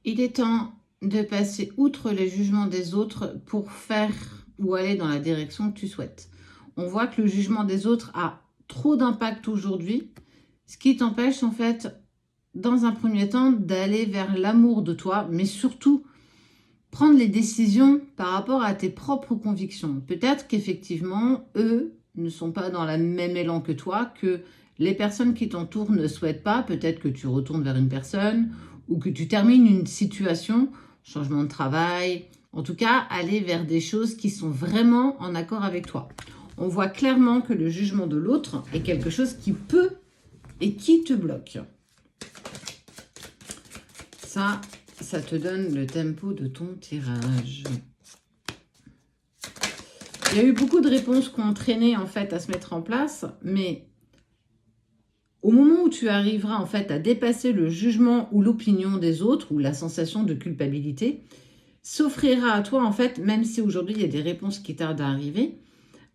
Il est temps de passer outre les jugements des autres pour faire ou aller dans la direction que tu souhaites. On voit que le jugement des autres a trop d'impact aujourd'hui, ce qui t'empêche en fait, dans un premier temps, d'aller vers l'amour de toi, mais surtout prendre les décisions par rapport à tes propres convictions. Peut-être qu'effectivement, eux ne sont pas dans le même élan que toi, que les personnes qui t'entourent ne souhaitent pas. Peut-être que tu retournes vers une personne ou que tu termines une situation, changement de travail, en tout cas, aller vers des choses qui sont vraiment en accord avec toi. On voit clairement que le jugement de l'autre est quelque chose qui peut et qui te bloque. Ça te donne le tempo de ton tirage. Il y a eu beaucoup de réponses qui ont traîné en fait à se mettre en place, mais au moment où tu arriveras en fait à dépasser le jugement ou l'opinion des autres ou la sensation de culpabilité, s'offrira à toi en fait, même si aujourd'hui il y a des réponses qui tardent à arriver,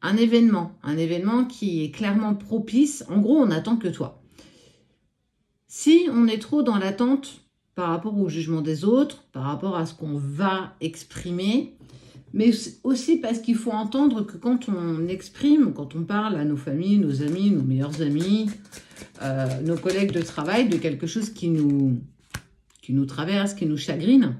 un événement qui est clairement propice. En gros, on n'attend que toi. Si on est trop dans l'attente par rapport au jugement des autres, par rapport à ce qu'on va exprimer, mais aussi parce qu'il faut entendre que quand on exprime, quand on parle à nos familles, nos amis, nos meilleurs amis, nos collègues de travail, de quelque chose qui nous traverse, qui nous chagrine,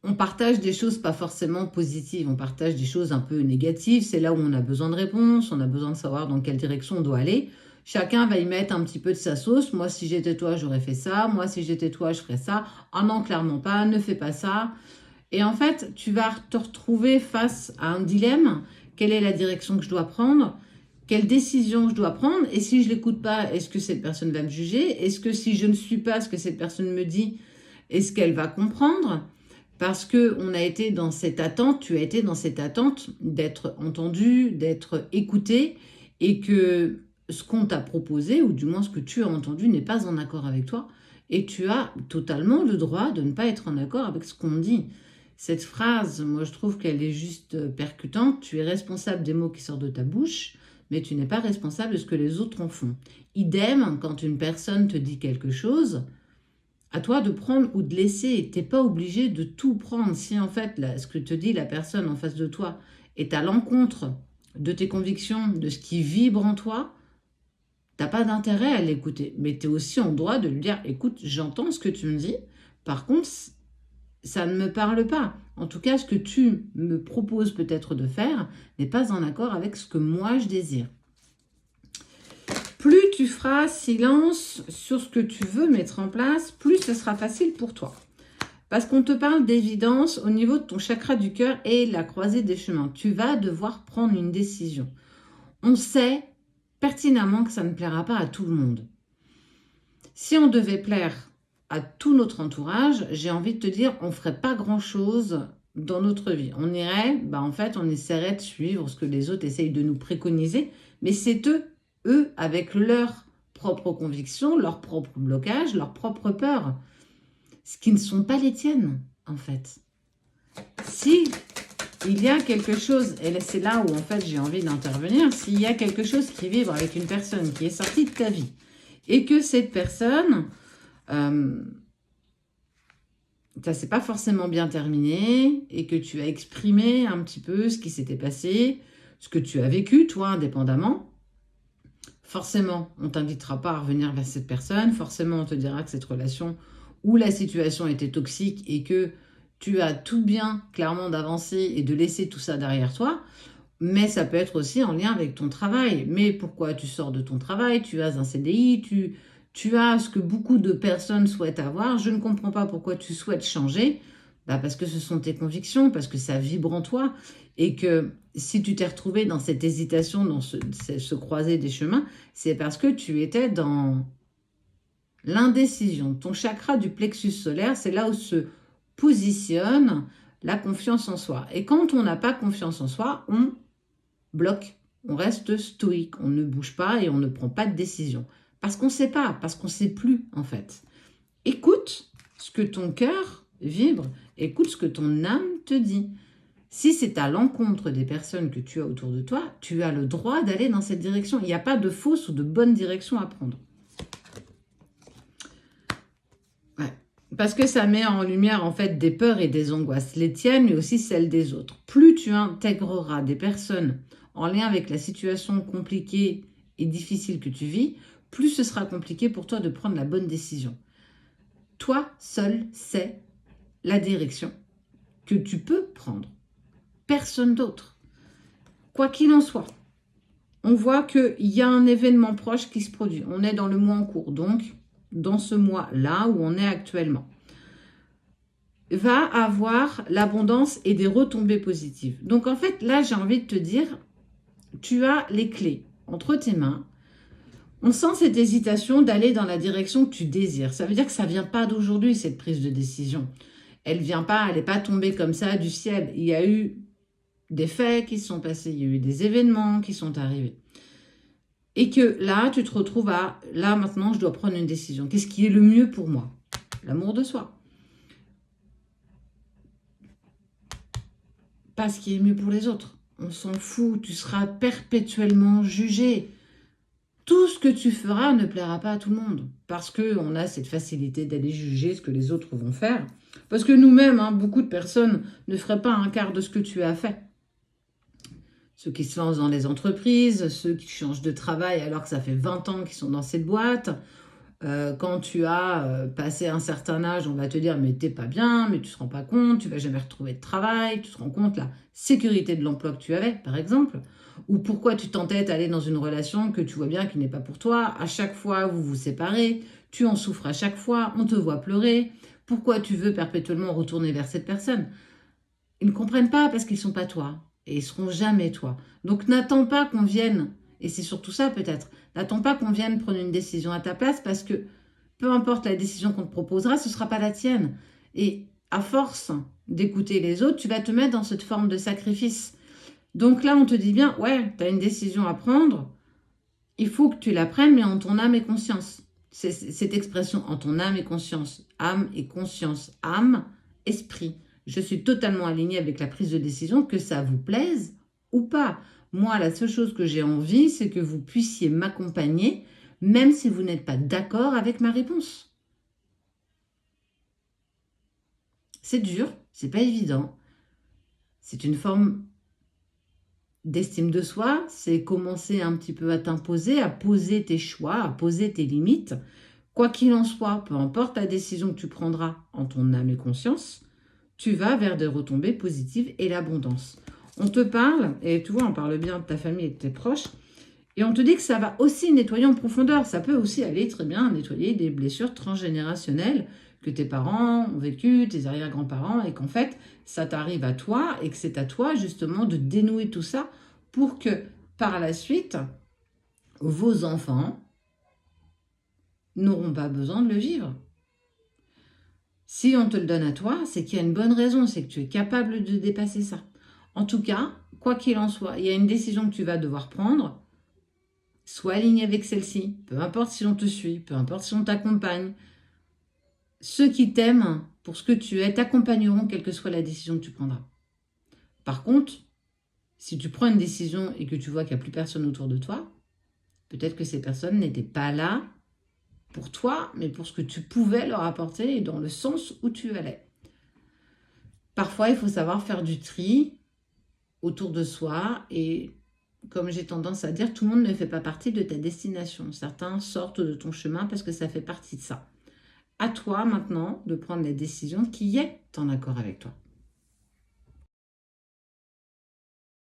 on partage des choses pas forcément positives, on partage des choses un peu négatives, c'est là où on a besoin de réponses, on a besoin de savoir dans quelle direction on doit aller. Chacun va y mettre un petit peu de sa sauce. Moi, si j'étais toi, j'aurais fait ça. Moi, si j'étais toi, je ferais ça. Ah non, clairement pas, ne fais pas ça. Et en fait, tu vas te retrouver face à un dilemme. Quelle est la direction que je dois prendre? Quelle décision je dois prendre? Et si je ne l'écoute pas, est-ce que cette personne va me juger? Est-ce que si je ne suis pas ce que cette personne me dit, est-ce qu'elle va comprendre? Parce qu'on a été dans cette attente, tu as été dans cette attente d'être entendu, d'être écouté, et que ce qu'on t'a proposé, ou du moins ce que tu as entendu, n'est pas en accord avec toi, et tu as totalement le droit de ne pas être en accord avec ce qu'on dit. Cette phrase, moi je trouve qu'elle est juste percutante. Tu es responsable des mots qui sortent de ta bouche, mais tu n'es pas responsable de ce que les autres en font. Idem, quand une personne te dit quelque chose, à toi de prendre ou de laisser. Tu n'es pas obligé de tout prendre. Si en fait, là, ce que te dit la personne en face de toi est à l'encontre de tes convictions, de ce qui vibre en toi, tu n'as pas d'intérêt à l'écouter. Mais tu es aussi en droit de lui dire, écoute, j'entends ce que tu me dis. Par contre, ça ne me parle pas. En tout cas, ce que tu me proposes peut-être de faire n'est pas en accord avec ce que moi je désire. Plus tu feras silence sur ce que tu veux mettre en place, plus ce sera facile pour toi. Parce qu'on te parle d'évidence au niveau de ton chakra du cœur et la croisée des chemins. Tu vas devoir prendre une décision. On sait pertinemment que ça ne plaira pas à tout le monde. Si on devait plaire à tout notre entourage, j'ai envie de te dire, on ne ferait pas grand-chose dans notre vie. On irait, en fait, on essaierait de suivre ce que les autres essayent de nous préconiser, mais c'est eux, avec leurs propres convictions, leurs propres blocages, leurs propres peurs, ce qui ne sont pas les tiennes, en fait. Si il y a quelque chose, et c'est là où, en fait, j'ai envie d'intervenir, s'il y a quelque chose qui vibre avec une personne qui est sortie de ta vie, et que cette personne, ça s'est pas forcément bien terminé, et que tu as exprimé un petit peu ce qui s'était passé, ce que tu as vécu, toi, indépendamment, forcément, on ne t'invitera pas à revenir vers cette personne, forcément, on te dira que cette relation où la situation était toxique et que tu as tout bien, clairement, d'avancer et de laisser tout ça derrière toi, mais ça peut être aussi en lien avec ton travail. Mais pourquoi tu sors de ton travail? Tu as un CDI, tu as ce que beaucoup de personnes souhaitent avoir. Je ne comprends pas pourquoi tu souhaites changer. Parce que ce sont tes convictions, parce que ça vibre en toi, et que si tu t'es retrouvé dans cette hésitation, dans ce croisé des chemins, c'est parce que tu étais dans l'indécision. Ton chakra du plexus solaire, c'est là où se positionne la confiance en soi. Et quand on n'a pas confiance en soi, on bloque, on reste stoïque, on ne bouge pas et on ne prend pas de décision. Parce qu'on ne sait pas, parce qu'on ne sait plus en fait. Écoute ce que ton cœur vibre, écoute ce que ton âme te dit. Si c'est à l'encontre des personnes que tu as autour de toi, tu as le droit d'aller dans cette direction. Il n'y a pas de fausse ou de bonne direction à prendre. Ouais. Parce que ça met en lumière en fait des peurs et des angoisses, les tiennes mais aussi celles des autres. Plus tu intégreras des personnes en lien avec la situation compliquée et difficile que tu vis, plus ce sera compliqué pour toi de prendre la bonne décision. Toi seul sais la direction que tu peux prendre. Personne d'autre. Quoi qu'il en soit, on voit qu'il y a un événement proche qui se produit. On est dans le mois en cours, donc dans ce mois-là où on est actuellement, va avoir l'abondance et des retombées positives. Donc en fait, là, j'ai envie de te dire, tu as les clés entre tes mains. On sent cette hésitation d'aller dans la direction que tu désires. Ça veut dire que ça ne vient pas d'aujourd'hui, cette prise de décision. Elle vient pas, elle n'est pas tombée comme ça du ciel. Il y a eu des faits qui se sont passés, il y a eu des événements qui sont arrivés. Et que là, tu te retrouves à, là maintenant, je dois prendre une décision. Qu'est-ce qui est le mieux pour moi? L'amour de soi. Pas ce qui est mieux pour les autres. On s'en fout, tu seras perpétuellement jugé. Tout ce que tu feras ne plaira pas à tout le monde. Parce qu'on a cette facilité d'aller juger ce que les autres vont faire. Parce que nous-mêmes, beaucoup de personnes ne feraient pas un quart de ce que tu as fait. Ceux qui se lancent dans les entreprises, ceux qui changent de travail alors que ça fait 20 ans qu'ils sont dans cette boîte. Quand tu as passé un certain âge, on va te dire « mais t'es pas bien, mais tu te rends pas compte, tu vas jamais retrouver de travail, tu te rends compte la sécurité de l'emploi que tu avais, par exemple. Ou pourquoi tu t'entêtes à aller dans une relation que tu vois bien qui n'est pas pour toi. À chaque fois, vous vous séparez, tu en souffres à chaque fois, on te voit pleurer. Pourquoi tu veux perpétuellement retourner vers cette personne ?» Ils ne comprennent pas parce qu'ils ne sont pas toi. Et ils ne seront jamais toi. Donc n'attends pas qu'on vienne, et c'est surtout ça peut-être, n'attends pas qu'on vienne prendre une décision à ta place parce que peu importe la décision qu'on te proposera, ce ne sera pas la tienne. Et à force d'écouter les autres, tu vas te mettre dans cette forme de sacrifice. Donc là, on te dit bien, ouais, tu as une décision à prendre, il faut que tu la prennes, mais en ton âme et conscience. C'est cette expression en ton âme et conscience. Âme et conscience. Âme, esprit. Je suis totalement alignée avec la prise de décision, que ça vous plaise ou pas. Moi, la seule chose que j'ai envie, c'est que vous puissiez m'accompagner, même si vous n'êtes pas d'accord avec ma réponse. C'est dur, c'est pas évident. C'est une forme d'estime de soi, c'est commencer un petit peu à t'imposer, à poser tes choix, à poser tes limites. Quoi qu'il en soit, peu importe la décision que tu prendras en ton âme et conscience, tu vas vers des retombées positives et l'abondance. On te parle, et tu vois, on parle bien de ta famille et de tes proches, et on te dit que ça va aussi nettoyer en profondeur. Ça peut aussi aller très bien nettoyer des blessures transgénérationnelles que tes parents ont vécues, tes arrière-grands-parents, et qu'en fait, ça t'arrive à toi, et que c'est à toi justement de dénouer tout ça pour que par la suite, vos enfants n'auront pas besoin de le vivre. Si on te le donne à toi, c'est qu'il y a une bonne raison, c'est que tu es capable de dépasser ça. En tout cas, quoi qu'il en soit, il y a une décision que tu vas devoir prendre. Sois aligné avec celle-ci, peu importe si on te suit, peu importe si on t'accompagne. Ceux qui t'aiment pour ce que tu es t'accompagneront quelle que soit la décision que tu prendras. Par contre, si tu prends une décision et que tu vois qu'il n'y a plus personne autour de toi, peut-être que ces personnes n'étaient pas là pour toi, mais pour ce que tu pouvais leur apporter et dans le sens où tu allais. Parfois, il faut savoir faire du tri autour de soi et, comme j'ai tendance à dire, tout le monde ne fait pas partie de ta destination. Certains sortent de ton chemin parce que ça fait partie de ça. À toi maintenant de prendre la décision qui est en accord avec toi.